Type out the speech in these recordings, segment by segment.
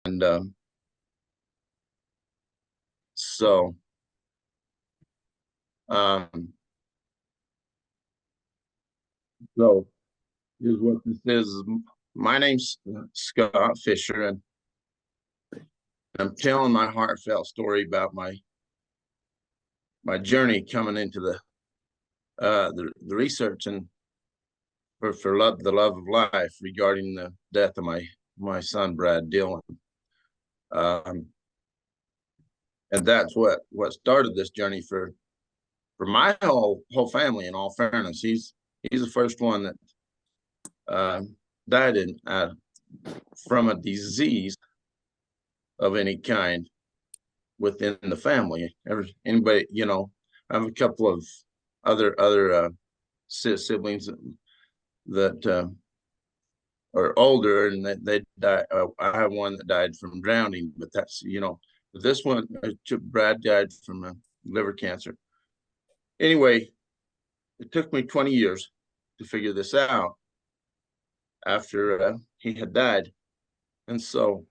And so um, so here's what this is. My name's Scott Fisher, and I'm telling my heartfelt story about my journey coming into the research and for the love of life regarding the death of my son Brad Dillon. Um, and that's what started this journey for my whole family. In all fairness, he's the first one that died from a disease of any kind within the family. Anybody, I have a couple of other siblings that are older, and they died. I have one that died from drowning, but that's this one, Brad died from liver cancer. Anyway, it took me 20 years to figure this out after he had died, and so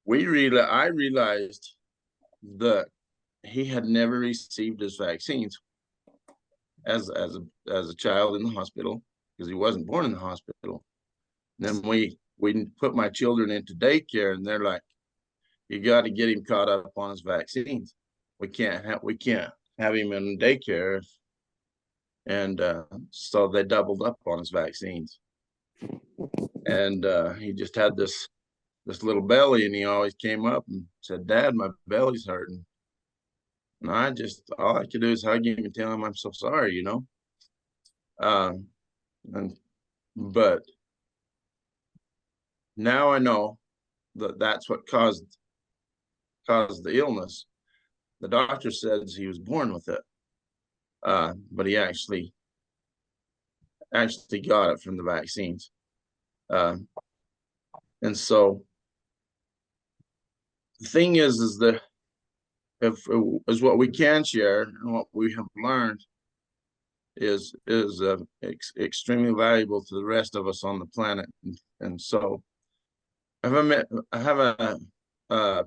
I realized that he had never received his vaccines as a child in the hospital because he wasn't born in the hospital. And then we put my children into daycare, and they're like, "You got to get him caught up on his vaccines. We can't have him in daycare." And so they doubled up on his vaccines, and he just had this little belly, and he always came up and said, "Dad, my belly's hurting." And all I could do is hug him and tell him I'm so sorry, Um, and but now I know that that's what caused the illness. The doctor says he was born with it, but he actually got it from the vaccines. Uh, and so the thing is that if is what we can share and what we have learned is extremely valuable to the rest of us on the planet. And so I have a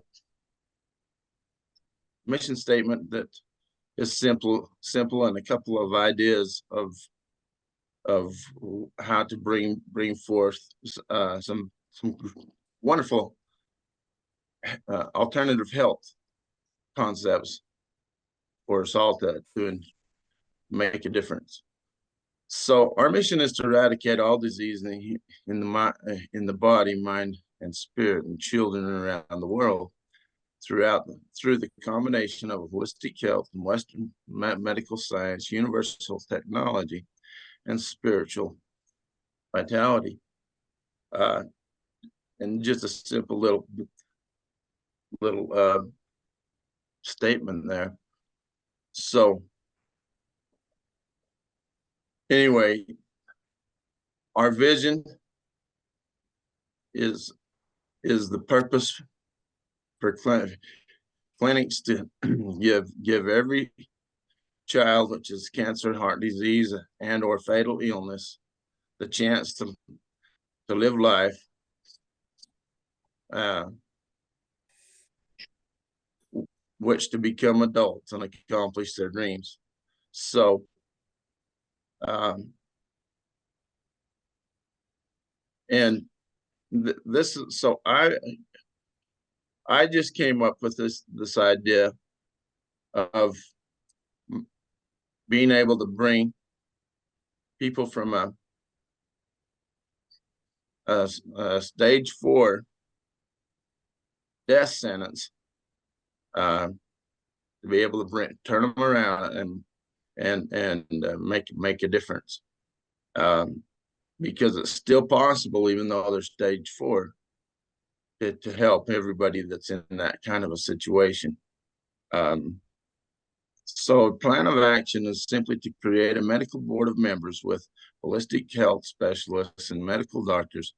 mission statement that is simple, and a couple of ideas of how to bring forth some wonderful alternative health concepts for us all to make a difference. So our mission is to eradicate all disease in the body, mind, and spirit in children around the world through the combination of holistic health and Western medical science, universal technology, and spiritual vitality. And just a simple little statement there. So anyway, our vision is the purpose for clinics to give every child, which is cancer, heart disease, and or fatal illness, the chance to live life which to become adults and accomplish their dreams. So and this is so I just came up with this idea of being able to bring people from a stage 4 death sentence to be able to turn them around and make a difference, because it's still possible, even though they're stage 4, to help everybody that's in that kind of a situation. So plan of action is simply to create a medical board of members with holistic health specialists and medical doctors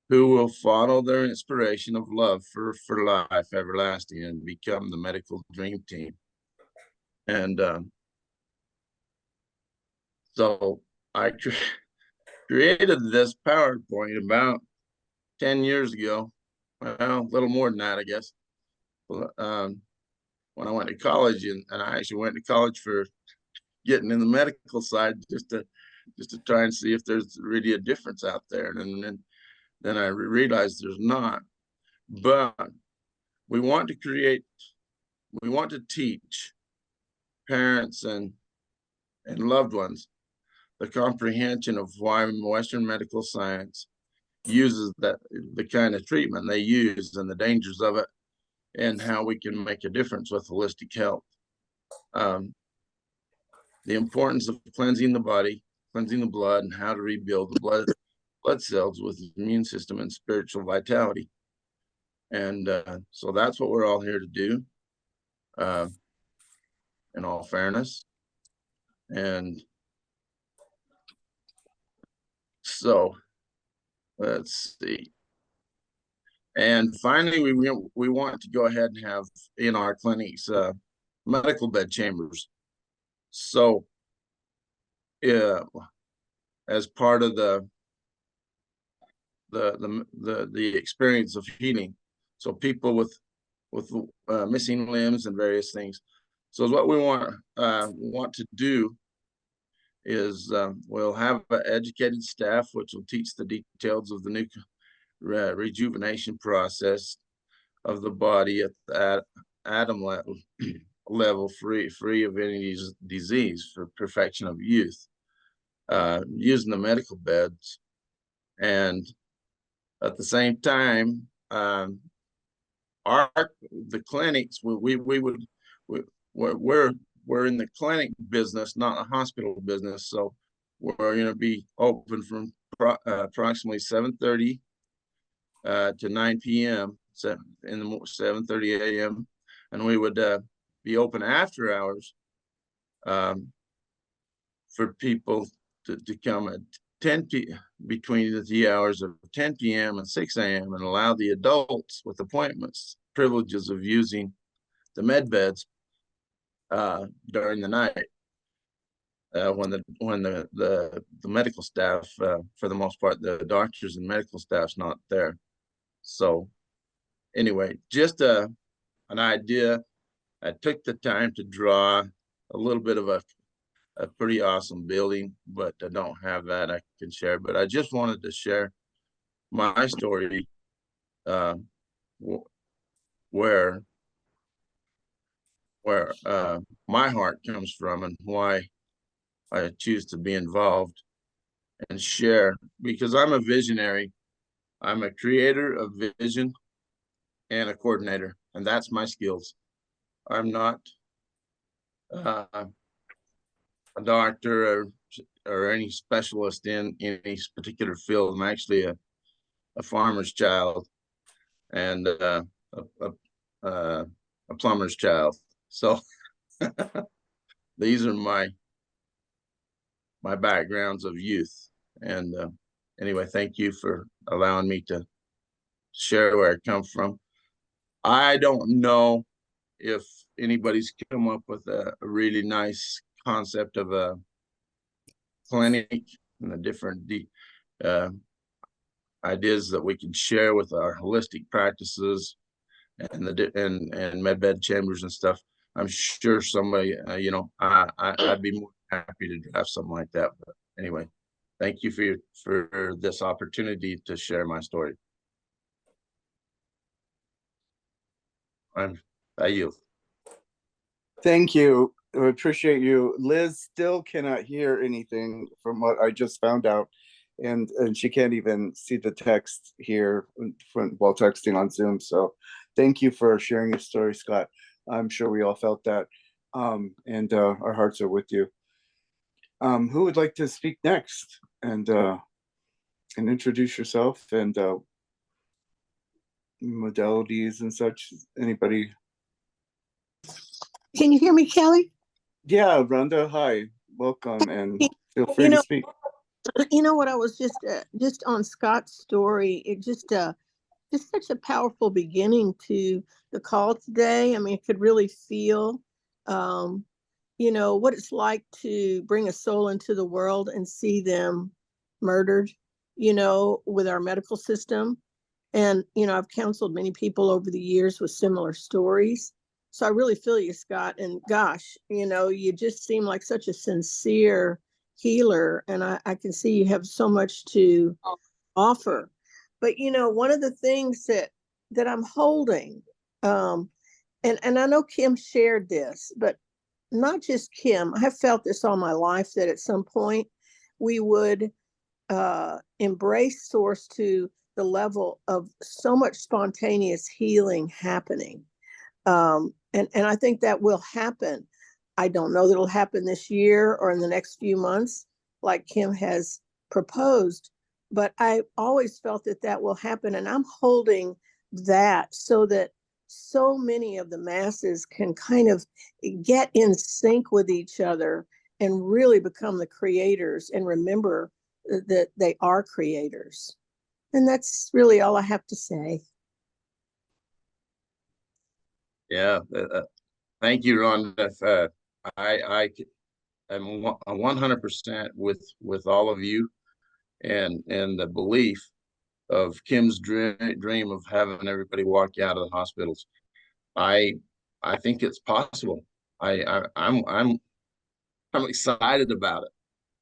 who will follow their inspiration of love for life everlasting and become the medical dream team. And so I created this PowerPoint about 10 years ago, well, a little more than that, I guess. When I went to college, and I actually went to college for getting in the medical side just to try and see if there's really a difference out there. And then I realized there's not. But we want to teach parents and loved ones the comprehension of why Western medical science uses the kind of treatment they use and the dangers of it, and how we can make a difference with holistic health. The importance of cleansing the body, cleansing the blood, and how to rebuild the blood cells with the immune system and spiritual vitality. And so that's what we're all here to do, in all fairness. And so let's see. And finally, we want to go ahead and have in our clinics medical bed chambers. So, as part of the experience of healing, so people with missing limbs and various things. So what we want to do is we'll have an educated staff which will teach the details of the new rejuvenation process of the body at the atom level, free of any disease, for perfection of youth, using the medical beds. And at the same time, the clinics, we're in the clinic business, not a hospital business. So we're going to be open from approximately 7:30 to 9 p.m. in the 7:30 a.m. and we would be open after hours for people to come at between the hours of 10 p.m. and 6 a.m. and allow the adults with appointments privileges of using the med beds during the night, when the medical staff, for the most part, the doctors and medical staff's not there. So anyway, just an idea. I took the time to draw a little bit of a pretty awesome building, but I don't have that I can share. But I just wanted to share my story, where my heart comes from and why I choose to be involved and share, because I'm a visionary. I'm a creator of vision and a coordinator, and that's my skills. I'm not a doctor or any specialist in any particular field. I'm actually a farmer's child and a plumber's child. So these are my backgrounds of youth. And anyway, thank you for allowing me to share where I come from. I don't know if anybody's come up with a really nice concept of a clinic and the different ideas that we can share with our holistic practices and and med bed chambers and stuff. I'm sure somebody, I'd be more happy to draft something like that. But anyway, thank you for this opportunity to share my story. I yield. Thank you. I appreciate you. Liz still cannot hear anything from what I just found out. And she can't even see the text here while texting on Zoom. So thank you for sharing your story, Scott. I'm sure we all felt that. And our hearts are with you. Who would like to speak next and introduce yourself and modalities and such? Anybody? Can you hear me, Kelly? Yeah, Rhonda, hi, welcome, and feel free to speak. You know what, I was just on Scott's story. It just such a powerful beginning to the call today. I mean, I could really feel, what it's like to bring a soul into the world and see them murdered, with our medical system. And, I've counseled many people over the years with similar stories. So I really feel you, Scott. And gosh, you just seem like such a sincere healer. And I can see you have so much to offer. But, one of the things that I'm holding, and I know Kim shared this, but not just Kim, I have felt this all my life, that at some point we would embrace source to the level of so much spontaneous healing happening. And I think that will happen. I don't know that it'll happen this year or in the next few months, like Kim has proposed, but I always felt that that will happen. And I'm holding that so that so many of the masses can kind of get in sync with each other and really become the creators and remember that they are creators. And that's really all I have to say. Yeah. Thank you, Rhonda. I am 100% with all of you, and the belief of Kim's dream of having everybody walk out of the hospitals. I think it's possible. I'm excited about it.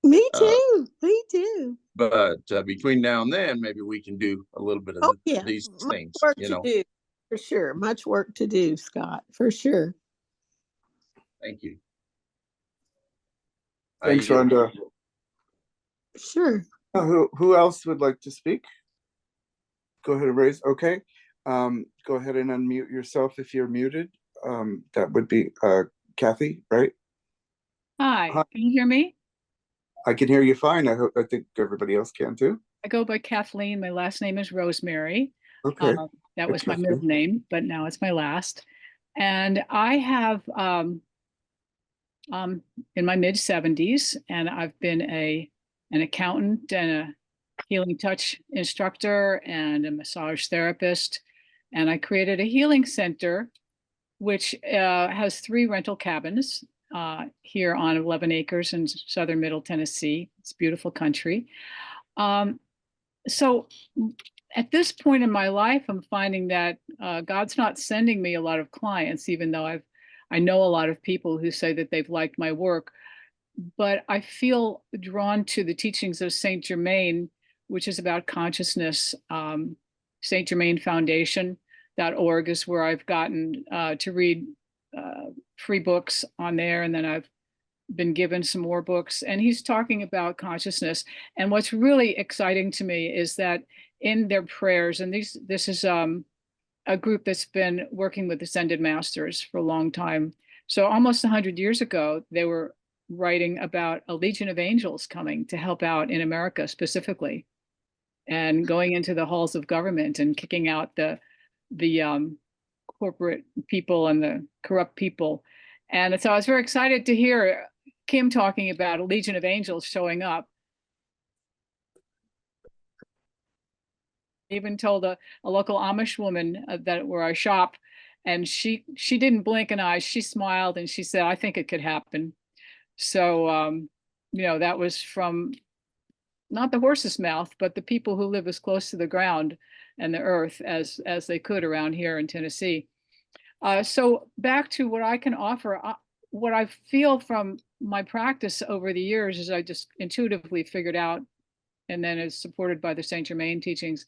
Me too. Me too. But between now and then, maybe we can do a little bit of these Much things. work to do, for sure. Much work to do, Scott, for sure. Thank you. Thanks, Rhonda. Sure. Who else would like to speak? Go ahead and raise. Okay. Go ahead and unmute yourself if you're muted. That would be Kathy, right? Hi. Can you hear me? I can hear you fine. I think everybody else can too. I go by Kathleen. My last name is Rosemary. Okay. That was my middle name, but now it's my last. And I have in my mid 70s, and I've been an accountant and a healing touch instructor and a massage therapist. And I created a healing center, which has 3 rental cabins here on 11 acres in southern Middle Tennessee. It's beautiful country. So at this point in my life, I'm finding that God's not sending me a lot of clients, even though I know a lot of people who say that they've liked my work. But I feel drawn to the teachings of Saint Germain, which is about consciousness. Saint Germain Foundation.org is where I've gotten to read free books on there, and then I've been given some more books, and he's talking about consciousness. And what's really exciting to me is that in their prayers, and this is a group that's been working with Ascended Masters for a long time. So almost 100 years ago, they were writing about a legion of angels coming to help out in America specifically, and going into the halls of government and kicking out the corporate people and the corrupt people. And so I was very excited to hear Kim talking about a legion of angels showing up. Even told a local Amish woman that where I shop, and she didn't blink an eye. She smiled and she said, "I think it could happen." So that was from not the horse's mouth, but the people who live as close to the ground and the earth as they could around here in Tennessee. So back to what I can offer, what I feel from my practice over the years is I just intuitively figured out, and then is supported by the Saint Germain teachings,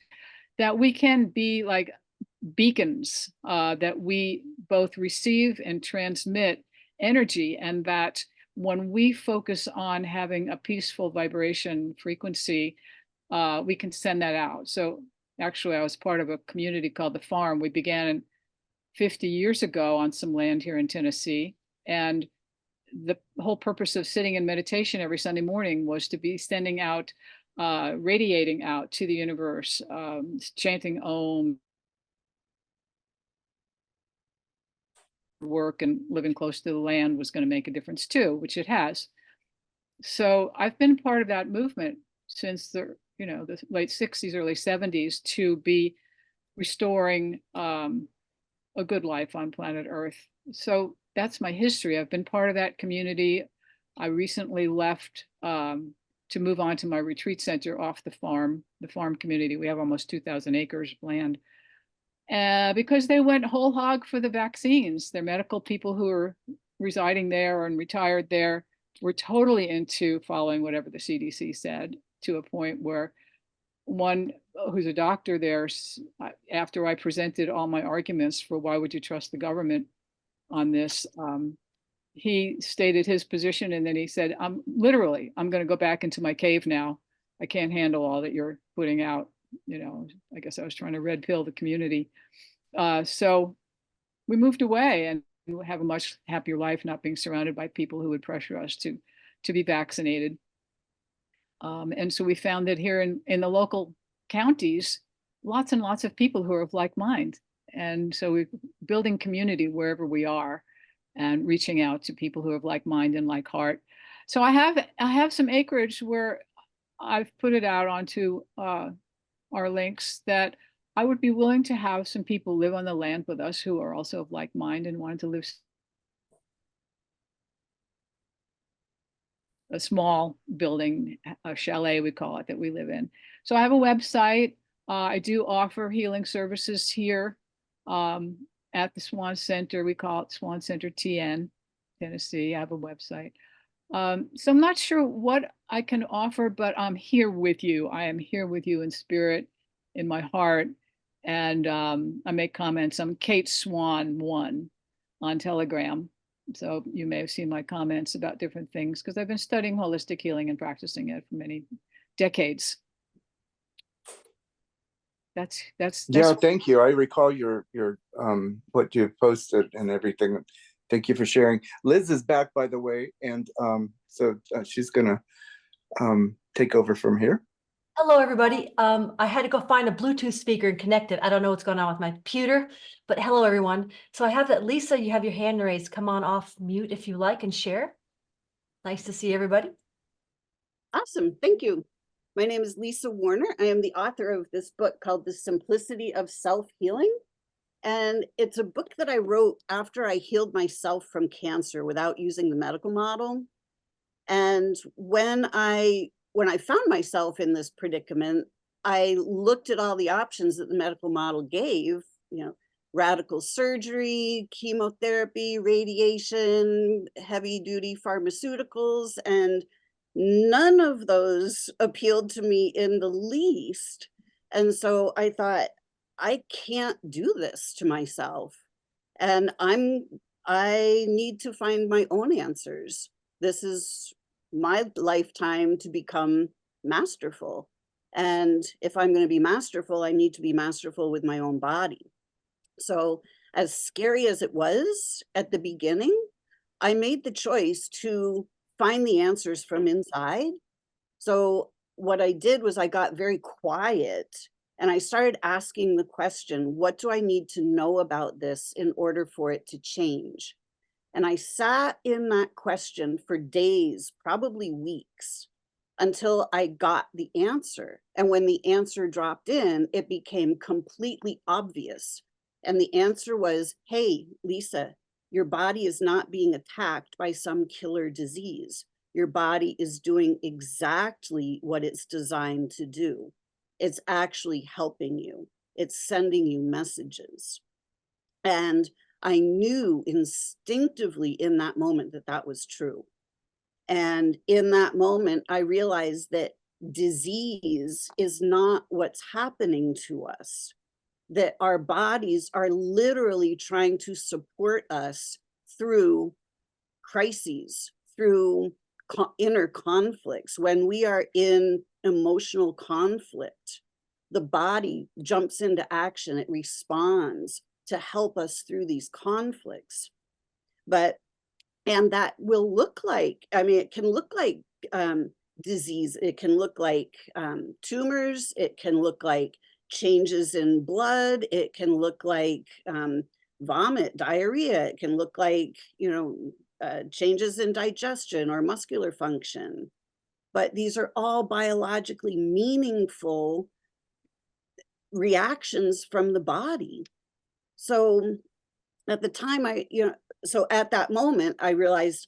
that we can be like beacons, that we both receive and transmit energy, and that when we focus on having a peaceful vibration frequency, we can send that out. So actually, I was part of a community called The Farm. We began 50 years ago on some land here in Tennessee. And the whole purpose of sitting in meditation every Sunday morning was to be sending out, radiating out to the universe, chanting Om, work and living close to the land was going to make a difference too, which it has. So I've been part of that movement since the late 60s, early 70s, to be restoring a good life on planet Earth. So that's my history. I've been part of that community. I recently left to move on to my retreat center off the farm community. We have almost 2,000 acres of land. Because they went whole hog for the vaccines. Their medical people who are residing there and retired there were totally into following whatever the CDC said, to a point where one who's a doctor there, after I presented all my arguments for why would you trust the government on this, he stated his position, and then he said, I'm going to go back into my cave now. I can't handle all that you're putting out. You know, I guess I was trying to red pill the community. So we moved away and have a much happier life, not being surrounded by people who would pressure us to be vaccinated. And so we found that here in the local counties, lots and lots of people who are of like mind. And so we're building community wherever we are and reaching out to people who have like mind and like heart. So I have some acreage where I've put it out onto our links that I would be willing to have some people live on the land with us who are also of like mind and wanted to live a small building, a chalet we call it, that we live in. So I have a website. I do offer healing services here at the Swan Center. We call it Swan Center TN, Tennessee. I have a website. So I'm not sure what I can offer, but I'm here with you. I am here with you in spirit, in my heart. And I make comments. I'm Kate Swan 1 on Telegram. So you may have seen my comments about different things because I've been studying holistic healing and practicing it for many decades. That's Yeah, thank you. I recall your what you posted and everything. Thank you for sharing. Liz is back, by the way, and so she's gonna take over from here. Hello, everybody. I had to go find a Bluetooth speaker and connect it. I don't know what's going on with my computer, but hello, everyone. So I have that. Lisa, you have your hand raised. Come on off mute if you like and share. Nice to see everybody. Awesome. Thank you. My name is Lisa Warner. I am the author of this book called The Simplicity of Self-Healing. And it's a book that I wrote after I healed myself from cancer without using the medical model. And when I found myself in this predicament, I looked at all the options that the medical model gave, radical surgery, chemotherapy, radiation, heavy duty pharmaceuticals, and none of those appealed to me in the least. And so I thought, I can't do this to myself. And I need to find my own answers. This is my lifetime to become masterful. And if I'm going to be masterful, I need to be masterful with my own body. So as scary as it was at the beginning, I made the choice to find the answers from inside. So what I did was I got very quiet and I started asking the question, what do I need to know about this in order for it to change? And I sat in that question for days, probably weeks, until I got the answer. And when the answer dropped in, it became completely obvious. And the answer was, hey, Lisa, your body is not being attacked by some killer disease. Your body is doing exactly what it's designed to do. It's actually helping you. It's sending you messages. And I knew instinctively in that moment that that was true. And in that moment, I realized that disease is not what's happening to us, that our bodies are literally trying to support us through crises, through inner conflicts. When we are in emotional conflict, the body jumps into action. It responds to help us through these conflicts. And that will look like, it can look like disease. It can look like tumors. It can look like changes in blood. It can look like vomit, diarrhea. It can look like, changes in digestion or muscular function. But these are all biologically meaningful reactions from the body. So at the time, at that moment, I realized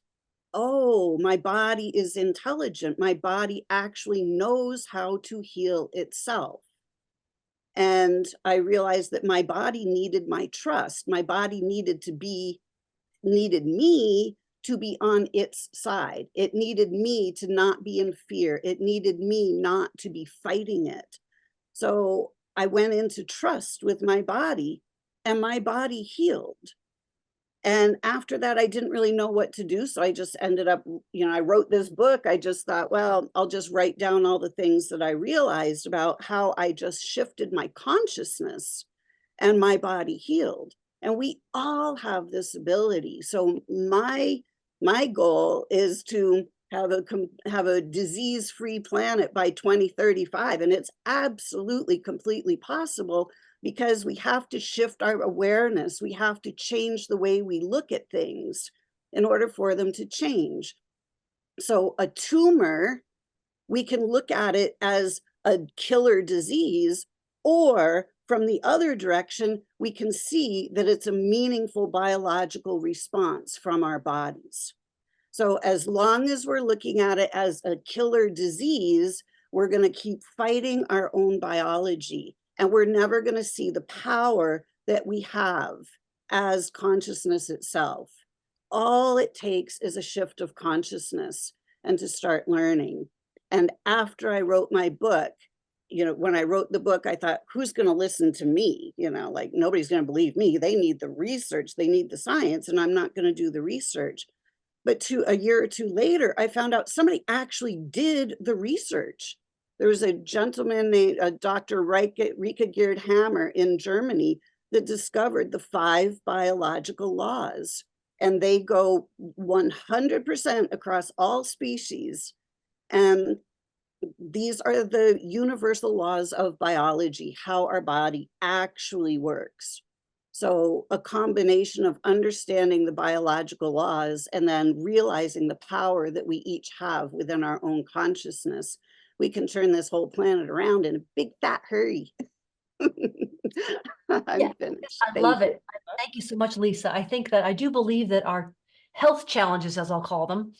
oh, my body is intelligent. My body actually knows how to heal itself. And I realized that my body needed my trust. My body needed me to be on its side. It needed me to not be in fear. It needed me not to be fighting it. So I went into trust with my body, and my body healed. And after that, I didn't really know what to do. So I just ended up, I wrote this book. I just thought, well, I'll just write down all the things that I realized about how I just shifted my consciousness and my body healed. And we all have this ability. So my goal is to have a disease-free planet by 2035. And it's absolutely, completely possible, because we have to shift our awareness. We have to change the way we look at things in order for them to change. So a tumor, we can look at it as a killer disease, or from the other direction, we can see that it's a meaningful biological response from our bodies. So as long as we're looking at it as a killer disease, we're going to keep fighting our own biology. And we're never going to see the power that we have as consciousness itself. All it takes is a shift of consciousness and to start learning. And after I wrote my book, when I wrote the book, I thought, who's going to listen to me? Like, nobody's going to believe me. They need the research, they need the science, and I'm not going to do the research. But a year or two later, I found out somebody actually did the research. There was a gentleman named Dr. Rika Gerd-Hammer in Germany that discovered the 5 biological laws. And they go 100% across all species. And these are the universal laws of biology, how our body actually works. So a combination of understanding the biological laws and then realizing the power that we each have within our own consciousness, we can turn this whole planet around in a big fat hurry. I'm finished. I love it. Thank you so much, Lisa. I think that I do believe that our health challenges, as I'll call them,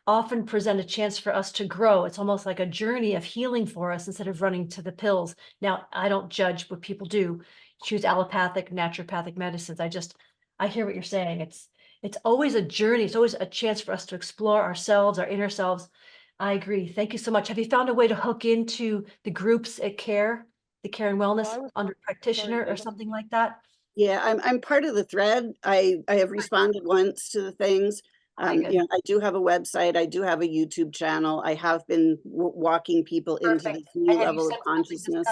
often present a chance for us to grow. It's almost like a journey of healing for us instead of running to the pills. Now, I don't judge what people do, choose allopathic, naturopathic medicines. I hear what you're saying. It's always a journey. It's always a chance for us to explore ourselves, our inner selves. I agree. Thank you so much. Have you found a way to hook into the groups at CARE, the Care and Wellness under practitioner or something like that? Yeah, I'm part of the thread. I have responded once to the things. I do have a website. I do have a YouTube channel. I have been walking people into this new level of consciousness.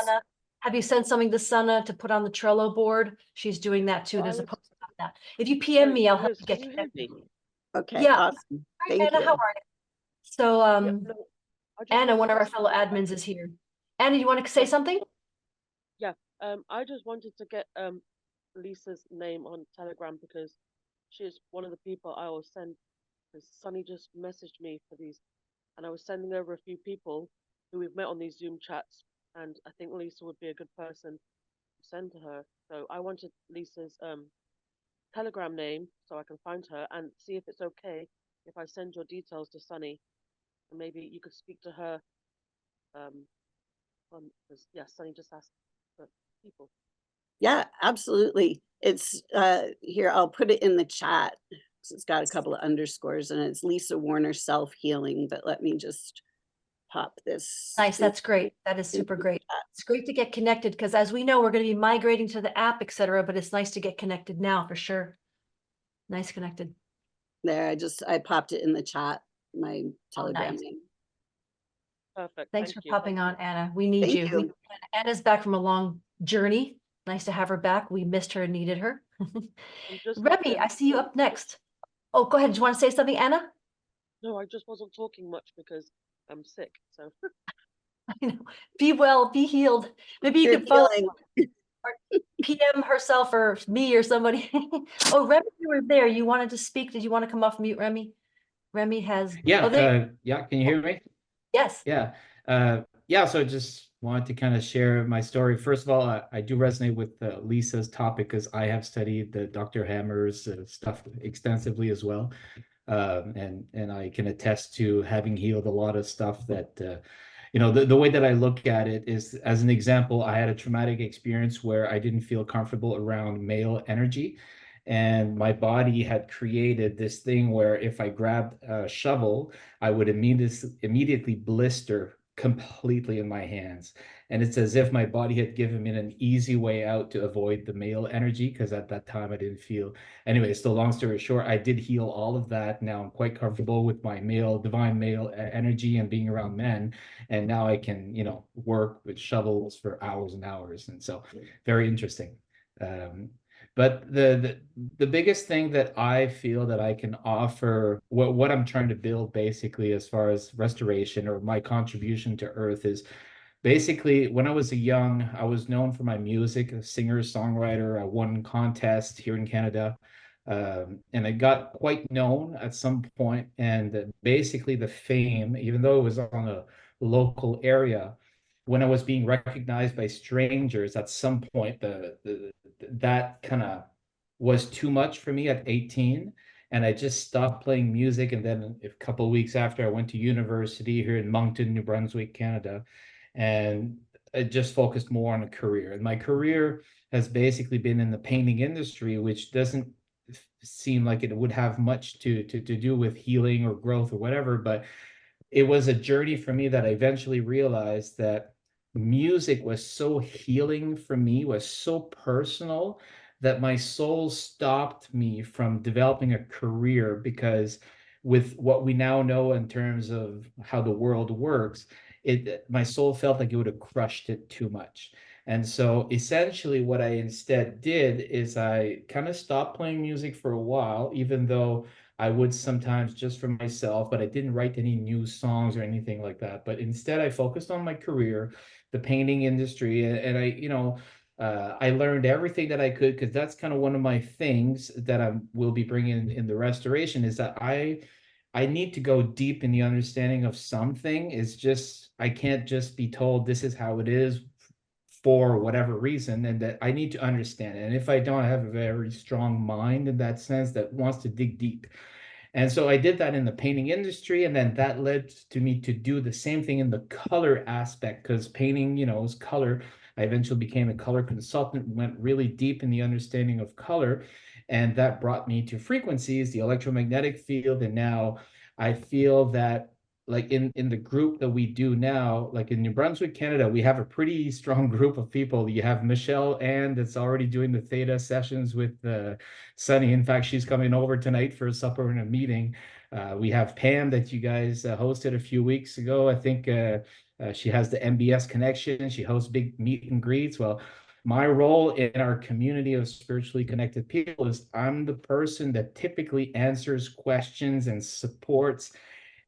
Have you sent something to Sana to put on the Trello board? She's doing that too. There's a post about that. If you PM me, I'll help you get connected. Okay, yeah. Awesome. Hi, Anna, how are you? So Anna, one of our fellow admins, is here. Anna, you want to say something? Yeah, I just wanted to get Lisa's name on Telegram, because she's one of the people I always send, because Sunny just messaged me for these, and I was sending over a few people who we've met on these Zoom chats, and I think Lisa would be a good person to send to her. So I wanted Lisa's Telegram name so I can find her, and see if it's okay if I send your details to Sunny, and maybe you could speak to her. Because Sunny just asked for people. Yeah, absolutely. It's here, I'll put it in the chat. So it's got a couple of underscores, and it's Lisa Warner Self-Healing, but let me just pop this. Nice, that's great. That is super great. It's great to get connected, because as we know, we're going to be migrating to the app, etc. But it's nice to get connected now for sure. Nice connected. There, I popped it in the chat, my Telegram nice. name. Perfect. Thanks for popping on, Anna. We need Thank you. Anna's back from a long journey. Nice to have her back. We missed her and needed her. Remy, I see you up next. Oh, go ahead. Do you want to say something, Anna? No, I just wasn't talking much because I'm sick. So I know. Be well, be healed. Maybe you could follow or PM herself or me or somebody. Oh, Remy, you were there. You wanted to speak. Did you want to come off mute, Remy? Remy has. Yeah. Yeah. Can you hear me? Yes. Yeah. So just wanted to kind of share my story. First of all, I do resonate with Lisa's topic, because I have studied the Dr. Hammer's stuff extensively as well. And I can attest to having healed a lot of stuff that, the way that I look at it is, as an example, I had a traumatic experience where I didn't feel comfortable around male energy. And my body had created this thing where if I grabbed a shovel, I would immediately blister completely in my hands. And it's as if my body had given me an easy way out to avoid the male energy, because at that time I didn't feel. Anyway, so long story short, I did heal all of that. Now I'm quite comfortable with my divine male energy and being around men. And now I can, work with shovels for hours and hours. And so very interesting. But the biggest thing that I feel that I can offer, what I'm trying to build basically as far as restoration or my contribution to Earth, is basically when I was I was known for my music, a singer, songwriter. I won contests here in Canada. And I got quite known at some point. And basically the fame, even though it was on a local area, when I was being recognized by strangers at some point, that kind of was too much for me at 18. And I just stopped playing music. And then a couple of weeks after, I went to university here in Moncton, New Brunswick, Canada. And I just focused more on a career. And my career has basically been in the painting industry, which doesn't seem like it would have much to do with healing or growth or whatever. But it was a journey for me that I eventually realized that music was so healing for me, was so personal, that my soul stopped me from developing a career, because with what we now know in terms of how the world works, my soul felt like it would have crushed it too much. And so essentially what I instead did is I kind of stopped playing music for a while, even though I would sometimes just for myself, but I didn't write any new songs or anything like that. But instead I focused on my career, the painting industry, and I learned everything that I could, because that's kind of one of my things that I will be bringing in the restoration, is that I need to go deep in the understanding of something. It's just, I can't just be told this is how it is for whatever reason, and that I need to understand it. And if I don't, I have a very strong mind in that sense that wants to dig deep. And so I did that in the painting industry, and then that led to me to do the same thing in the color aspect, because painting, is color. I eventually became a color consultant, went really deep in the understanding of color, and that brought me to frequencies, the electromagnetic field. And now I feel that, like in the group that we do now, like in New Brunswick, Canada, we have a pretty strong group of people. You have Michelle Ann that's already doing the theta sessions with Sunny. In fact, she's coming over tonight for a supper and a meeting. We have Pam that you guys hosted a few weeks ago. I think she has the MBS connection. She hosts big meet and greets. Well, my role in our community of spiritually connected people is I'm the person that typically answers questions and supports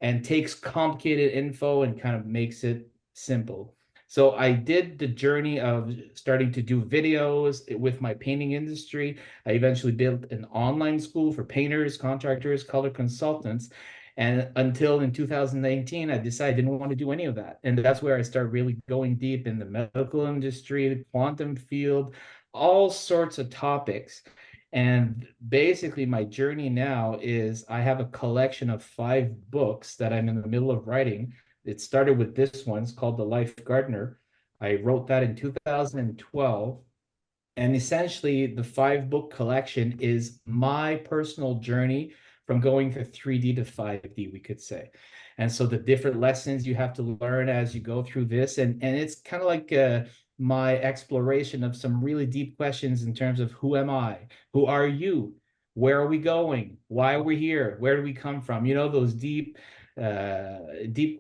and takes complicated info and kind of makes it simple. So I did the journey of starting to do videos with my painting industry. I eventually built an online school for painters, contractors, color consultants. And until in 2019, I decided I didn't want to do any of that. And that's where I started really going deep in the medical industry, the quantum field, all sorts of topics. And basically, my journey now is I have a collection of 5 books that I'm in the middle of writing. It started with this one. It's called The Life Gardener. I wrote that in 2012. And essentially, the 5-book collection is my personal journey from going from 3D to 5D, we could say. And so the different lessons you have to learn as you go through this. And it's kind of like my exploration of some really deep questions in terms of who am I? Who are you? Where are we going? Why are we here? Where do we come from? Those deep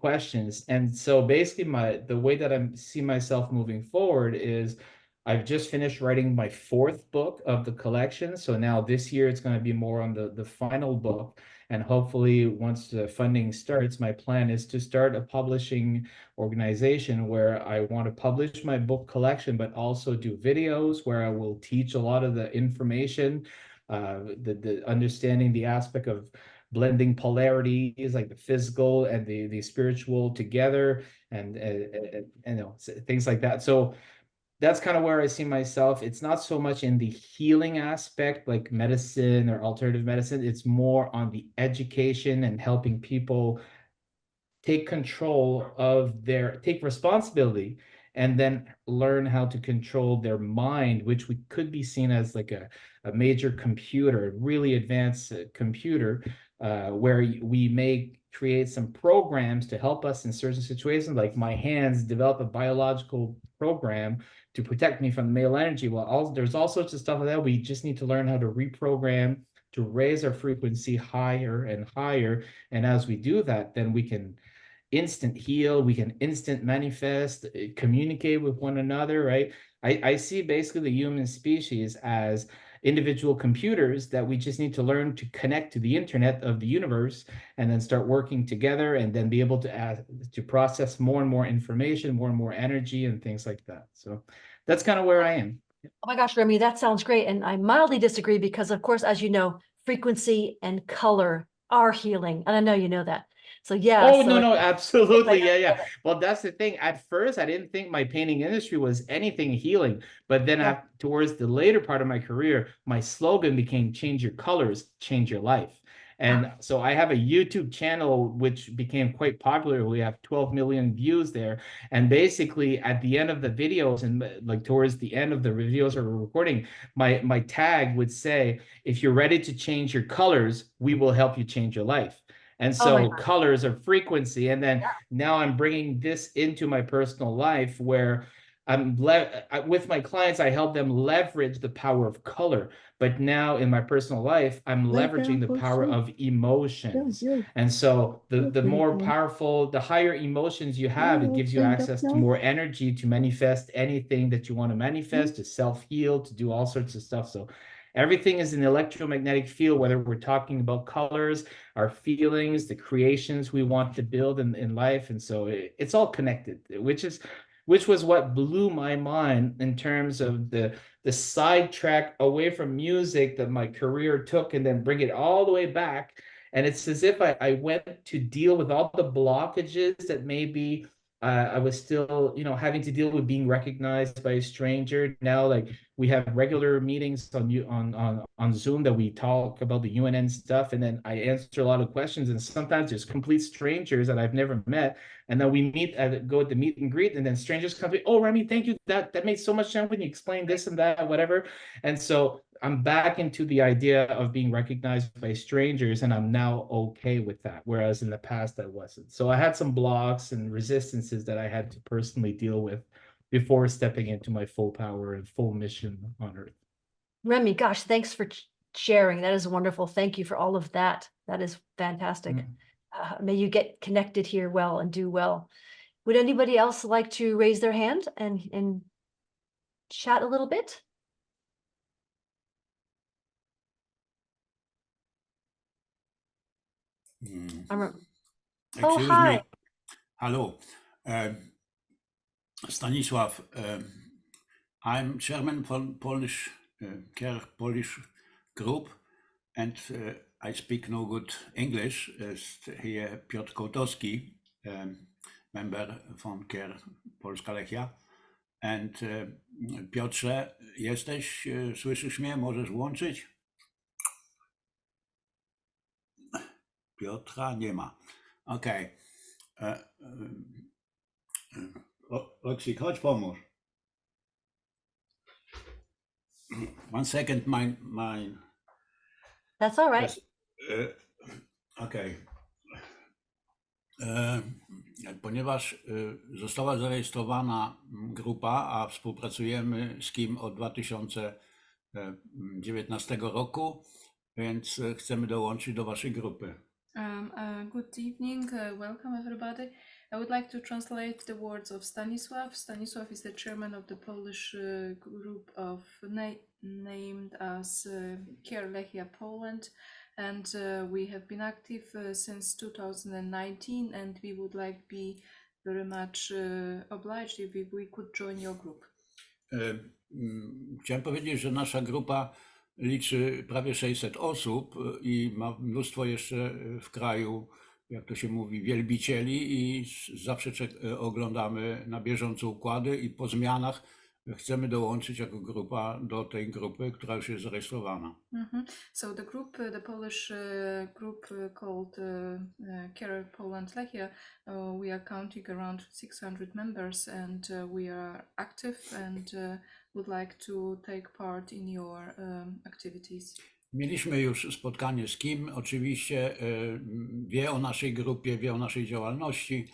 questions. And so basically the way that I see myself moving forward is I've just finished writing my 4th book of the collection. So now this year it's going to be more on the final book. And hopefully once the funding starts, my plan is to start a publishing organization where I want to publish my book collection, but also do videos where I will teach a lot of the information, the understanding the aspect of blending polarities, like the physical and the spiritual together, and things like that. So that's kind of where I see myself. It's not so much in the healing aspect, like medicine or alternative medicine. It's more on the education and helping people take control of take responsibility and then learn how to control their mind, which we could be seen as like a major computer, really advanced computer, where we may create some programs to help us in certain situations, like my hands develop a biological program to protect me from male energy. Well, there's all sorts of stuff like that. We just need to learn how to reprogram to raise our frequency higher and higher. And as we do that, then we can instant heal, we can instant manifest, communicate with one another, right? I see basically the human species as individual computers that we just need to learn to connect to the internet of the universe and then start working together and then be able to process more and more information, more and more energy and things like that. So that's kind of where I am. Oh my gosh, Remy, that sounds great. And I mildly disagree because, of course, as you know, frequency and color are healing. And I know you know that. So yeah. Oh, so no, absolutely. Yeah. Well, that's the thing. At first, I didn't think my painting industry was anything healing. But then towards the later part of my career, my slogan became change your colors, change your life. And so I have a YouTube channel, which became quite popular. We have 12 million views there. And basically at the end of the videos and like towards the end of the videos we're recording, my tag would say, if you're ready to change your colors, we will help you change your life. And so colors are frequency. And then now I'm bringing this into my personal life where with my clients, I help them leverage the power of color. But now in my personal life, I'm leveraging the power of emotions. And so the more powerful, the higher emotions you have, it gives you access to more energy to manifest anything that you want to manifest, to self-heal, to do all sorts of stuff. So everything is an electromagnetic field, whether we're talking about colors, our feelings, the creations we want to build in life. And so it's all connected, which was what blew my mind in terms of the sidetrack away from music that my career took and then bring it all the way back. And it's as if I went to deal with all the blockages that maybe I was still, having to deal with being recognized by a stranger. Now, like we have regular meetings on Zoom that we talk about the UNN stuff, and then I answer a lot of questions. And sometimes there's complete strangers that I've never met, and then we go at the meet and greet, and then strangers come to me, oh, Remy, thank you. That made so much sense when you explained this and that, whatever. And so I'm back into the idea of being recognized by strangers, and I'm now okay with that. Whereas in the past, I wasn't. So I had some blocks and resistances that I had to personally deal with before stepping into my full power and full mission on Earth. Remy, gosh, thanks for sharing. That is wonderful. Thank you for all of that. That is fantastic. May you get connected here well and do well. Would anybody else like to raise their hand and chat a little bit? Excuse hi. me. Hello. Stanisław, I'm chairman for Polish Care Polish group, and I speak no good English. Here Piotr Kołtowski, member from Care Polska Lechia. And Piotrze, jesteś? Słyszysz mnie? Możesz włączyć? Piotra nie ma. Okej. Roxy, chodź pomóż. One second, my. That's all right. Okej. Ponieważ została zarejestrowana grupa, a współpracujemy z kim od 2019 roku, więc chcemy dołączyć do waszej grupy. Good evening, welcome everybody. I would like to translate the words of Stanisław. Stanisław is the chairman of the Polish group named as Care Lechia Poland, and we have been active since 2019, and we would like be very much obliged if we could join your group. Chciałem powiedzieć, że nasza grupa liczy prawie 600 osób i ma mnóstwo jeszcze w kraju, jak to się mówi, wielbicieli, i zawsze oglądamy na bieżąco układy i po zmianach chcemy dołączyć jako grupa do tej grupy, która już jest zarejestrowana. So the group, the Polish group called Care Poland Lechia, we are counting around 600 members, and we are active and would like to take part in your activities. Mieliśmy już spotkanie z Kim, oczywiście wie o naszej grupie, wie o naszej działalności.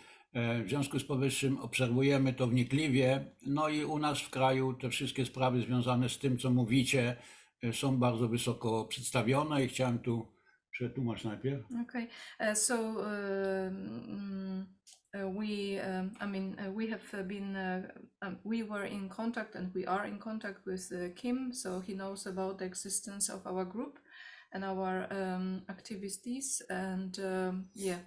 W związku z powyższym obserwujemy to wnikliwie. No i u nas w kraju te wszystkie sprawy związane z tym, co mówicie, są bardzo wysoko przedstawione i chciałem tu przetłumaczyć najpierw. Okay, we have been, we were in contact and we are in contact with Kim, so he knows about the existence of our group and our activities, and yeah.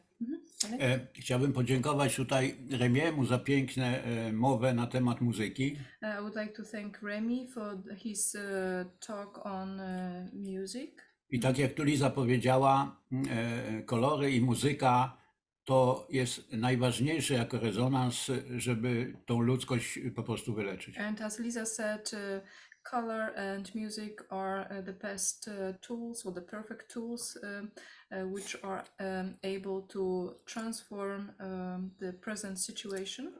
Chciałbym podziękować tutaj Remiemu za piękne mowę na temat muzyki. I would like to thank Remy for his talk on music. I tak jak tu Liza powiedziała, kolory i muzyka to jest najważniejsze jako rezonans, żeby tą ludzkość po prostu wyleczyć. And as Lisa said, color and music are the best tools, or the perfect tools, which are able to transform the present situation.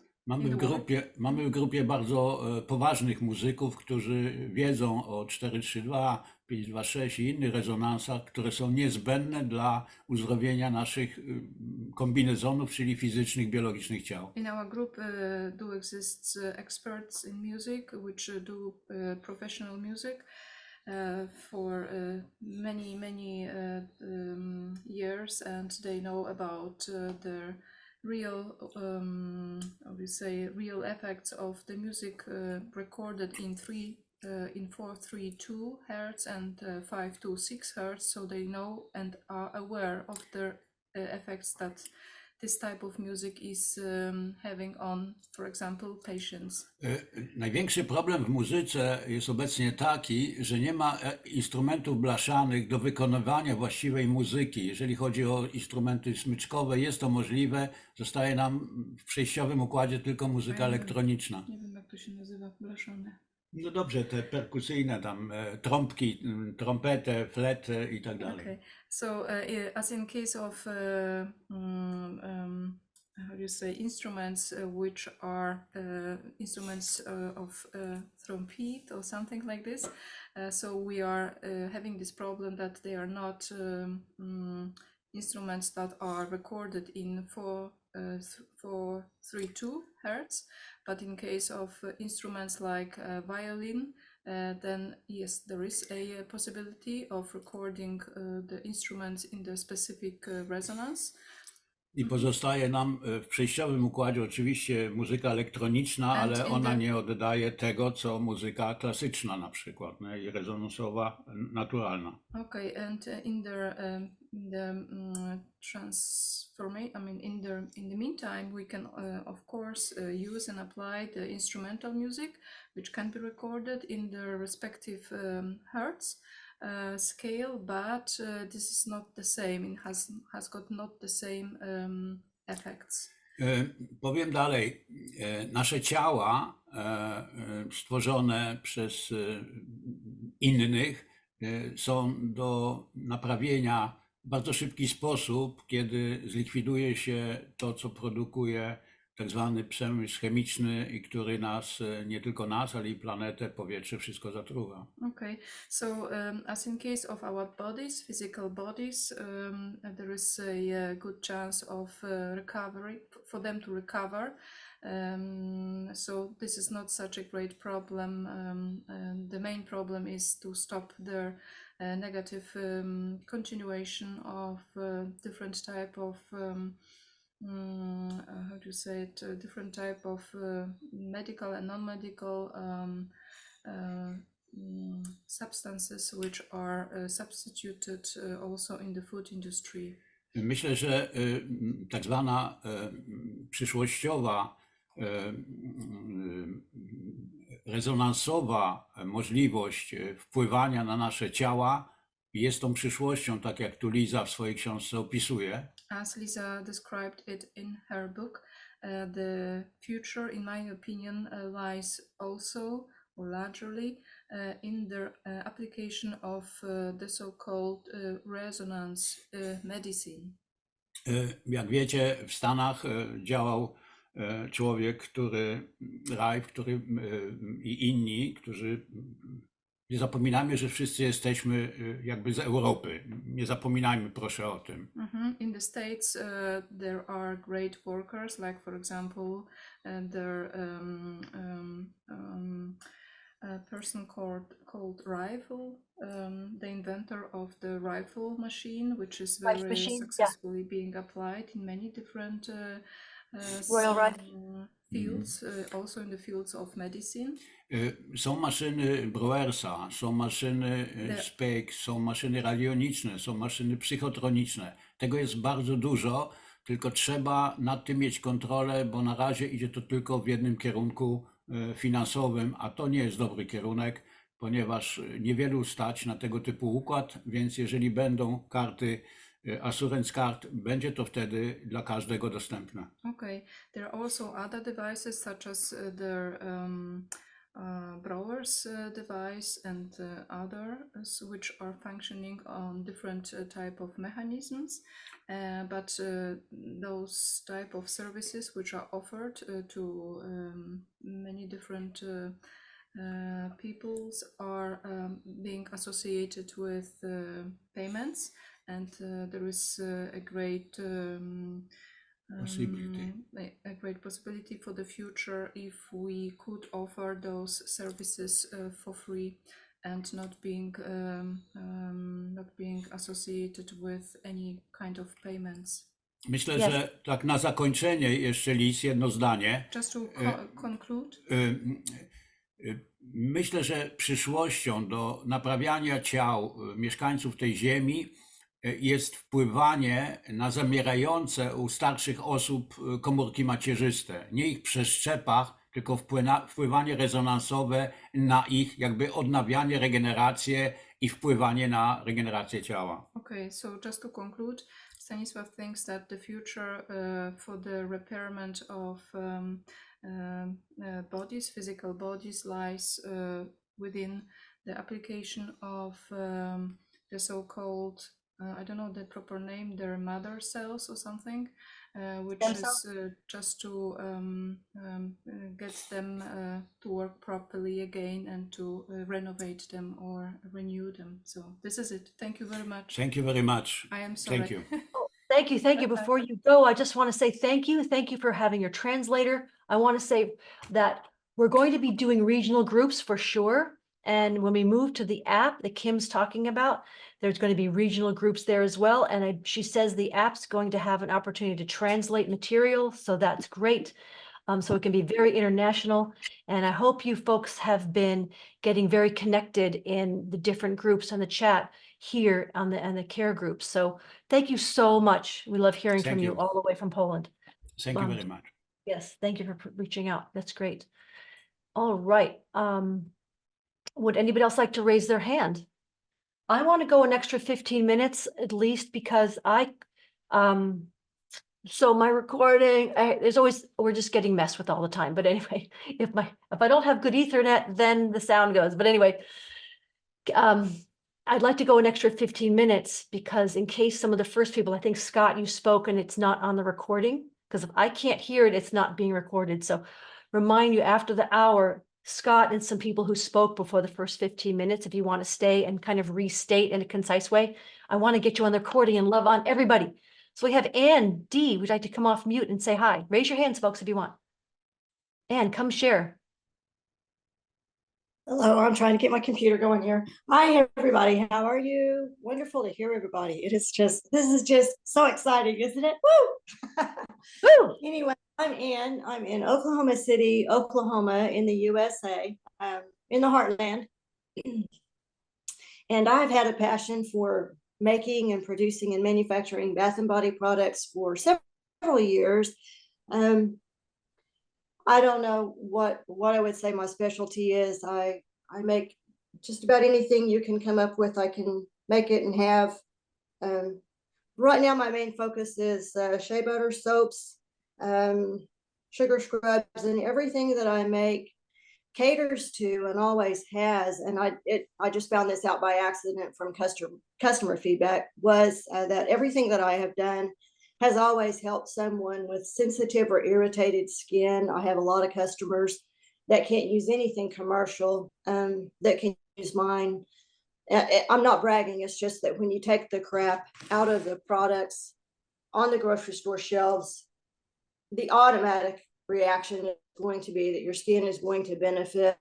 Mamy w grupie bardzo poważnych muzyków, którzy wiedzą o 432, 526 i innych rezonansach, które są niezbędne dla uzdrowienia naszych kombinezonów, czyli fizycznych, biologicznych ciał. In our group do exist experts in music, which do professional music for many years, and they know about the real, real effects of the music recorded in 432 Hertz and 526 Hertz, so they know and are aware of the effects that this type of music is having on, for example, patients. Największy problem w muzyce jest obecnie taki, że nie ma instrumentów blaszanych do wykonywania właściwej muzyki. Jeżeli chodzi o instrumenty smyczkowe, jest to możliwe. Zostaje nam w przejściowym układzie tylko muzyka elektroniczna. Nie wiem, jak to się nazywa, blaszane. No dobrze, te perkusyjne tam, trąbki, trompetę, fletę i tak dalej. Okay, so as in case of how do you say, instruments which are instruments of trumpet or something like this, so we are having this problem that they are not instruments that are recorded in 432 Hertz, but in case of instruments like violin, then yes, there is a possibility of recording the instruments in the specific resonance. I pozostaje nam w przejściowym układzie oczywiście muzyka elektroniczna, ale ona nie oddaje tego, co muzyka klasyczna na przykład, i rezonansowa, naturalna. Okay, and in the transformation, I mean, in the meantime, we can of course use and apply the instrumental music, which can be recorded in the respective hertz scale, but this is not the same. It has got not the same effects. Powiem dalej, nasze ciała stworzone przez innych są do naprawienia w bardzo szybki sposób, kiedy zlikwiduje się to, co produkuje tak zwany przemysł chemiczny, i który nas, nie tylko nas, ale i planetę, powietrze, wszystko zatruwa. Okay, so as in case of our bodies, physical bodies, there is a good chance of recovery, for them to recover. So this is not such a great problem. The main problem is to stop their negative continuation of different type of how do you say it, different type of medical and non-medical substances which are substituted also in the food industry. Myślę, że tak zwana przyszłościowa, rezonansowa możliwość wpływania na nasze ciała jest tą przyszłością, tak jak tu Liza w swojej książce opisuje. As Lisa described it in her book, the future, in my opinion, lies also or largely in the application of the so-called resonance medicine. Jak wiecie, w Stanach działał człowiek, i inni, którzy nie zapominajmy, że wszyscy jesteśmy jakby z Europy. Nie zapominajmy proszę o tym. In the States, there are great workers, like for example, a person called Rifle, the inventor of the rifle machine, which is Rifle very machine, successfully being applied in many different Royal Rifle. fields, also in the fields of medicine. Są maszyny Browersa, są maszyny SPEC, są maszyny radioniczne, są maszyny psychotroniczne. Tego jest bardzo dużo, tylko trzeba nad tym mieć kontrolę, bo na razie idzie to tylko w jednym kierunku finansowym, a to nie jest dobry kierunek, ponieważ niewielu stać na tego typu układ, więc jeżeli będą karty Assurance Card, będzie to wtedy dla każdego dostępne. Okay, there are also other devices such as the Brower's device and others which are functioning on different type of mechanisms, but those type of services which are offered to many different peoples are being associated with payments, and there is a great a great possibility for the future if we could offer those services for free and not being associated with any kind of payments. Myślę, że tak na zakończenie jeszcze Liz, jedno zdanie. Just to conclude. Myślę, że przyszłością do naprawiania ciał mieszkańców tej ziemi jest wpływanie na zamierające u starszych osób komórki macierzyste. Nie ich przeszczepach, tylko wpływanie rezonansowe na ich jakby odnawianie, regenerację i wpływanie na regenerację ciała. Okay, so just to conclude, Stanisław thinks that the future for the repairment of bodies, physical bodies, lies within the application of the so-called I don't know the proper name, their mother cells or something, which is just to get them to work properly again and to renovate them or renew them. So this is it. Thank you very much. Thank you very much. I am sorry. Thank you. Thank you. Thank you. Before you go, I just want to say thank you. Thank you for having your translator. I want to say that we're going to be doing regional groups for sure. And when we move to the app that Kim's talking about, there's going to be regional groups there as well. And she says the app's going to have an opportunity to translate material. So that's great. So it can be very international. And I hope you folks have been getting very connected in the different groups on the chat here on the care groups. So thank you so much. We love hearing from you all the way from Poland. Thank you very much. Yes, thank you for reaching out. That's great. All right. Would anybody else like to raise their hand? I want to go an extra 15 minutes at least because so my recording, we're just getting messed with all the time. But anyway, if I don't have good Ethernet, then the sound goes. But anyway, I'd like to go an extra 15 minutes because in case some of the first people, I think Scott, you spoke and it's not on the recording because if I can't hear it, it's not being recorded. So remind you after the hour, Scott and some people who spoke before the first 15 minutes, if you want to stay and kind of restate in a concise way, I want to get you on the recording and love on everybody. So we have Ann D. Would you like to come off mute and say hi? Raise your hands, folks, if you want. Ann, come share. Hello, I'm trying to get my computer going here. Hi, everybody. How are you? Wonderful to hear everybody. This is just so exciting, isn't it? Woo! Woo! Anyway, I'm Ann. I'm in Oklahoma City, Oklahoma, in the USA, in the heartland. And I've had a passion for making and producing and manufacturing bath and body products for several years. I don't know what I would say my specialty is. I make just about anything you can come up with. I can make it and have. Right now, my main focus is shea butter, soaps, sugar scrubs, and everything that I make caters to and always has, and I just found this out by accident from customer feedback, was that everything that I have done has always helped someone with sensitive or irritated skin. I have a lot of customers that can't use anything commercial, that can use mine. I'm not bragging, it's just that when you take the crap out of the products on the grocery store shelves, the automatic reaction is going to be that your skin is going to benefit.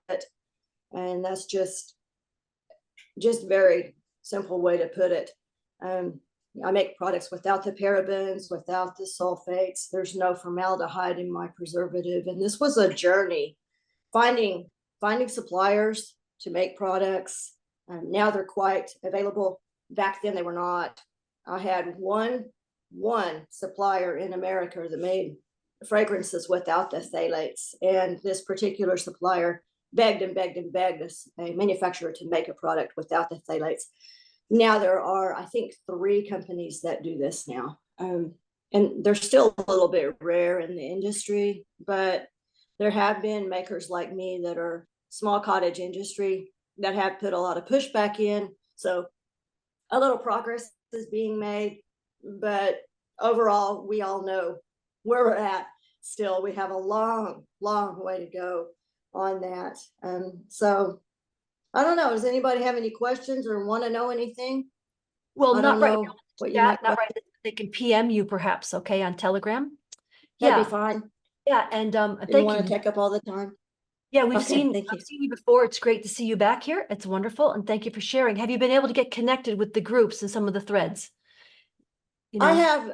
And that's just very simple way to put it. I make products without the parabens, without the sulfates. There's no formaldehyde in my preservative. And this was a journey, finding suppliers to make products. Now they're quite available. Back then they were not. I had one supplier in America that made fragrances without the phthalates, and this particular supplier begged and begged and begged us, a manufacturer, to make a product without the phthalates. Now there are, I think, 3 companies that do this now, and they're still a little bit rare in the industry, but there have been makers like me that are small cottage industry that have put a lot of pushback in, so a little progress is being made, but overall we all know where we're at. Still, we have a long way to go on that. So I don't know, does anybody have any questions or want to know anything? Well, I not don't right know now. what you Yeah, might not right. They can PM you perhaps, okay, on Telegram. That'd Yeah, be fine. yeah, and Didn't thank want you. to take up all the time. Yeah, we've Okay, seen thank you. I've seen you before. It's great to see you back here. It's wonderful, and thank you for sharing. Have you been able to get connected with the groups and some of the threads? You know,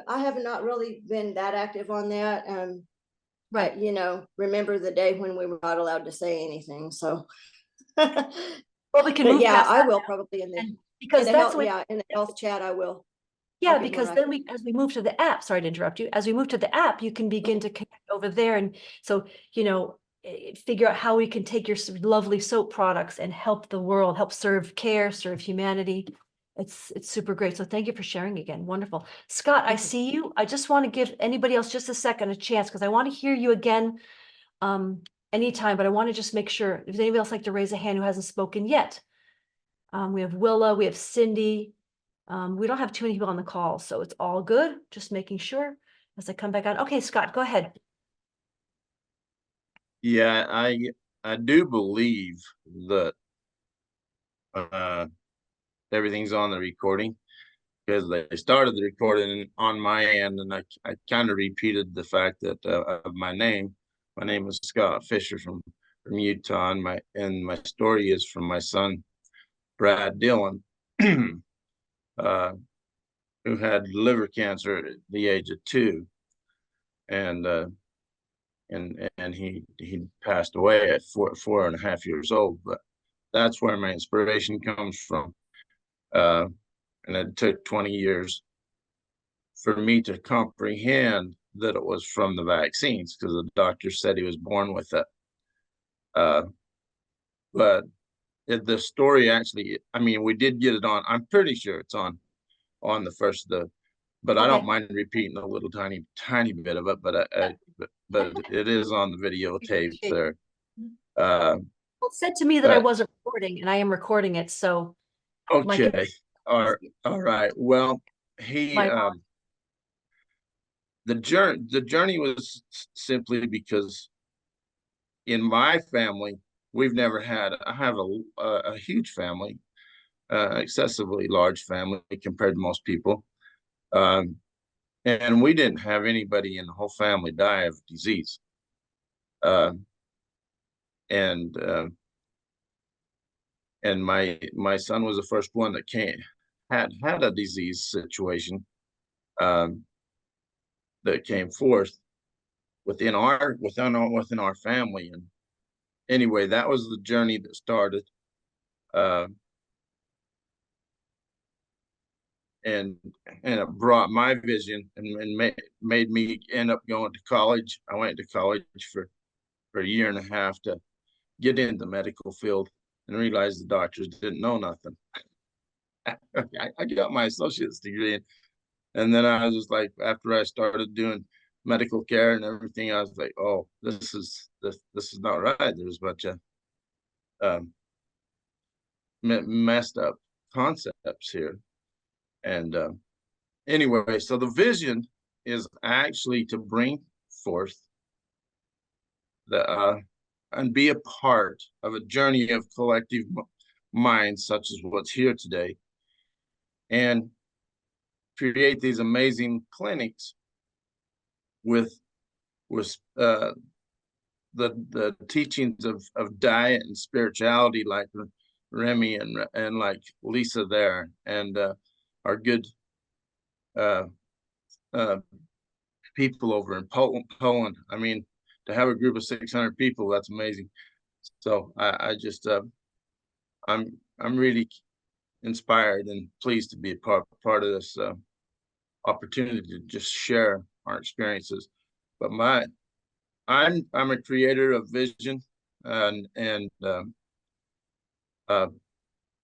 I have not really been that active on that. right. You know, remember the day when we were not allowed to say anything. So, Well, we can but move yeah, past I that will now. probably in And the because that's health, what yeah, in the health chat, I will. Yeah, I'll be more because then as we move to the app, sorry to interrupt you, as we move to the app, you can begin to connect over there. And so, you know, figure out how we can take your lovely soap products and help the world, help serve care, serve humanity. It's super great. So thank you for sharing again. Wonderful. Scott, I see you. I just want to give anybody else just a second, a chance, because I want to hear you again anytime, but I want to just make sure if anybody else like to raise a hand who hasn't spoken yet. We have Willa, we have Cindy. We don't have too many people on the call, so it's all good. Just making sure as I come back on. Okay, Scott, go ahead. Yeah, I do believe that everything's on the recording, because they started the recording on my end, and I kind of repeated the fact that of my name. My name is Scott Fisher from Utah, and my story is from my son Brad Dillon, who had liver cancer at the age of 2, and he passed away at 4.5 years old. But that's where my inspiration comes from. And it took 20 years for me to comprehend that it was from the vaccines, because the doctor said he was born with it. But the story actually, I mean, we did get it on. I'm pretty sure it's on the first of the, but I don't mind repeating a little tiny bit of it. But but it is on the videotape there. Well, it said to me that I wasn't recording, and I am recording it. So okay, all right. Well, the journey was simply because in my family we've never had. I have a huge family, excessively large family compared to most people, and we didn't have anybody in the whole family die of disease. And my son was the first one that had a disease situation that came forth within our family. And anyway, that was the journey that started. And it brought my vision and made me end up going to college. I went to college for a year and a half to get into the medical field, and realized the doctors didn't know nothing. I got my associate's degree, and then I was just like, after I started doing medical care and everything, I was like, oh, this is not right. There's a bunch of messed up concepts here. And anyway, so the vision is actually to bring forth the and be a part of a journey of collective minds, such as what's here today, and create these amazing clinics with the teachings of diet and spirituality, like Remy and like Lisa there, and our good people over in Poland. I mean, to have a group of 600 people, that's amazing. So I just I'm really inspired and pleased to be a part of this opportunity to just share our experiences. But I'm a creator of vision and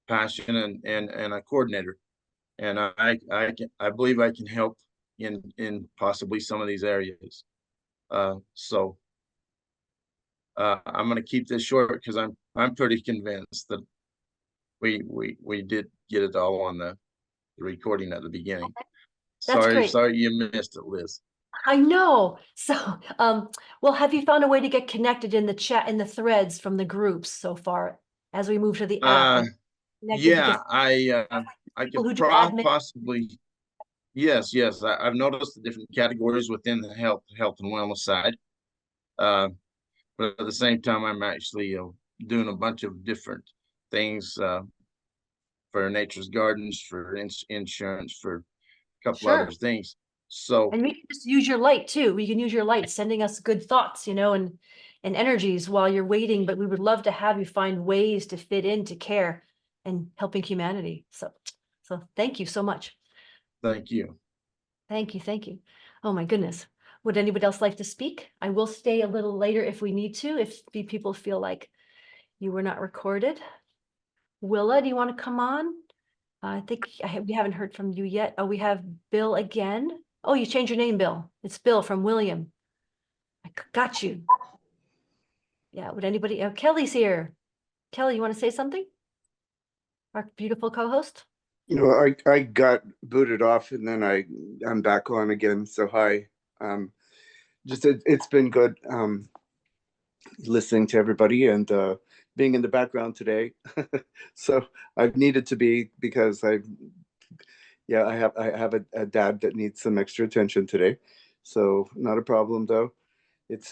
passion and a coordinator, and I believe I can help in possibly some of these areas. So I'm going to keep this short because I'm pretty convinced that we did get it all on the recording at the beginning. That's great. Sorry you missed it, Liz. I know. So, well, have you found a way to get connected in the chat, in the threads from the groups so far as we move to the app? Yeah, I could possibly. Yes. I've noticed the different categories within the health and wellness side. But at the same time, I'm actually doing a bunch of different things for Nature's Gardens, for insurance, for a couple other things. So, and we can just use your light too. We can use your light, sending us good thoughts, you know, and energies while you're waiting. But we would love to have you find ways to fit into care and helping humanity. So thank you so much. Thank you. Thank you. Oh my goodness. Would anybody else like to speak? I will stay a little later if we need to, if people feel like you were not recorded. Willa, do you want to come on? I think we haven't heard from you yet. Oh, we have Bill again. Oh, you changed your name, Bill. It's Bill from William. I got you. Yeah, would anybody, Kelly's here. Kelly, you want to say something? Our beautiful co-host? You know, I got booted off and then I'm back on again. So hi. Just it's been good listening to everybody and being in the background today. So I've needed to be, because I have a dad that needs some extra attention today. So not a problem though. It's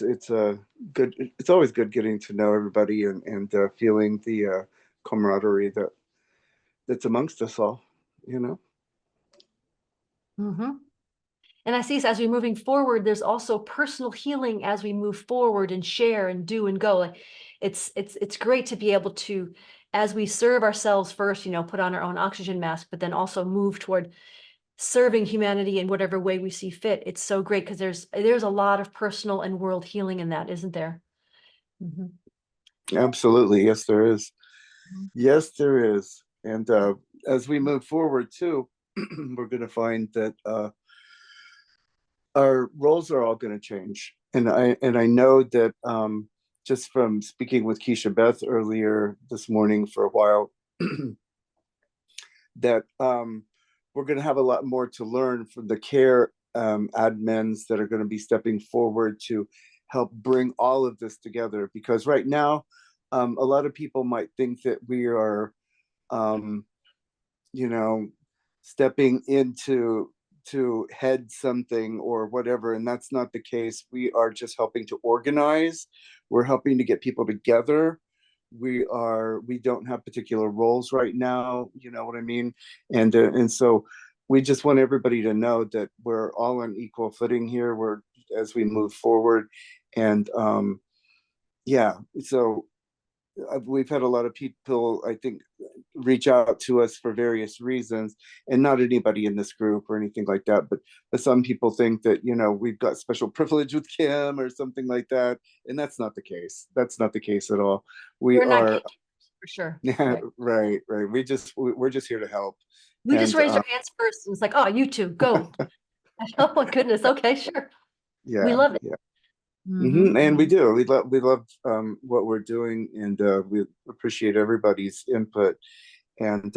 good. It's always good getting to know everybody and feeling the camaraderie that's amongst us all, you know. Mm-hmm. And I see as we're moving forward, there's also personal healing as we move forward and share and do and go. Like it's great to be able to, as we serve ourselves first, you know, put on our own oxygen mask, but then also move toward serving humanity in whatever way we see fit. It's so great because there's a lot of personal and world healing in that, isn't there? Mm-hmm. Absolutely. Yes, there is. Yes, there is. And as we move forward too, we're going to find that our roles are all going to change. And I know that just from speaking with Keisha Beth earlier this morning for a while, that we're going to have a lot more to learn from the care admins that are going to be stepping forward to help bring all of this together. Because right now, a lot of people might think that we are, you know, stepping into to head something or whatever, and that's not the case. We are just helping to organize. We're helping to get people together. We don't have particular roles right now, you know what I mean? And so we just want everybody to know that we're all on equal footing here. As we move forward, and so we've had a lot of people, I think, reach out to us for various reasons, and not anybody in this group or anything like that, but some people think that, you know, we've got special privilege with Kim or something like that, and that's not the case. That's not the case at all. We're not, for sure. Yeah, right. We're just here to help. We just raised our hands first, and it's like, oh, you two go. Oh my goodness. Okay, sure. Yeah, we love it. Yeah. And we do. We love what we're doing, and we appreciate everybody's input. And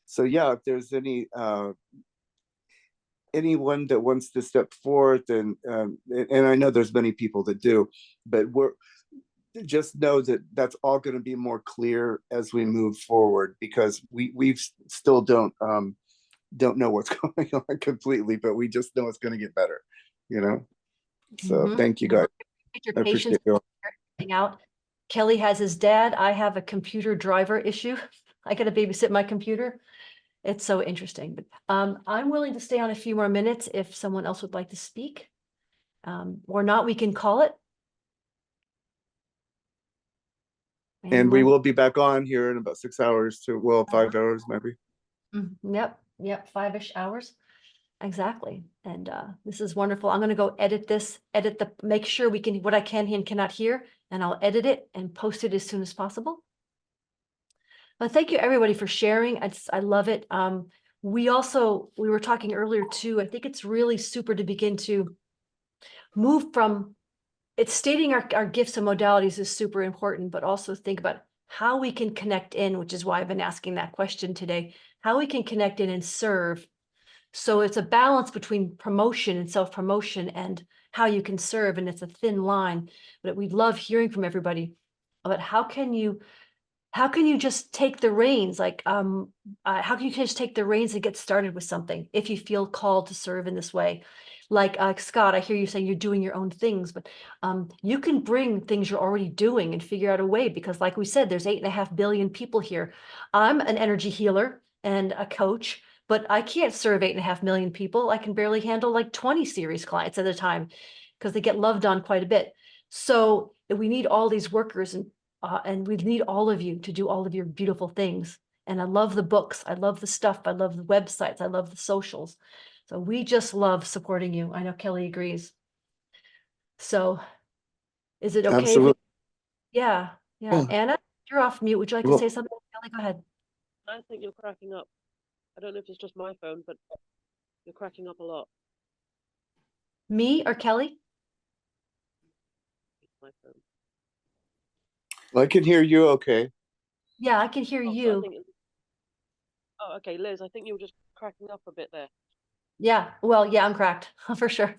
so, yeah, if there's anyone that wants to step forth, and I know there's many people that do, but we're just know that that's all going to be more clear as we move forward, because we still don't know what's going on completely, but we just know it's going to get better, you know. So thank you guys. Your I patience appreciate you. everything out. Kelly has his dad. I have a computer driver issue. I got to babysit my computer. It's so interesting. But I'm willing to stay on a few more minutes if someone else would like to speak. Or not, we can call it. And we will be back on here in about 6 hours to, well, 5 hours maybe. Yep, 5-ish hours. Exactly. And this is wonderful. I'm going to go edit this, make sure we can, what I can and cannot hear, and I'll edit it and post it as soon as possible. But thank you everybody for sharing. I love it. We were talking earlier too, I think it's really super to begin to move from, it's stating our gifts and modalities is super important, but also think about how we can connect in, which is why I've been asking that question today, how we can connect in and serve. So it's a balance between promotion and self-promotion and how you can serve. And it's a thin line, but we love hearing from everybody about how can you just take the reins? Like, how can you just take the reins and get started with something if you feel called to serve in this way? Like Scott, I hear you saying you're doing your own things, but you can bring things you're already doing and figure out a way, because like we said, there's 8.5 billion people here. I'm an energy healer and a coach, but I can't serve 8.5 million people. I can barely handle like 20 series clients at a time because they get loved on quite a bit. So we need all these workers, and we need all of you to do all of your beautiful things. And I love the books. I love the stuff. I love the websites. I love the socials. So we just love supporting you. I know Kelly agrees. So is it okay? Absolutely. Yeah. Anna, you're off mute. Would you like to say something? Kelly, go ahead. I think you're cracking up. I don't know if it's just my phone, but you're cracking up a lot. Me or Kelly? My phone. Well, I can hear you okay. Yeah, I can hear you. Oh, okay, Liz, I think you were just cracking up a bit there. Yeah, well, yeah, I'm cracked for sure.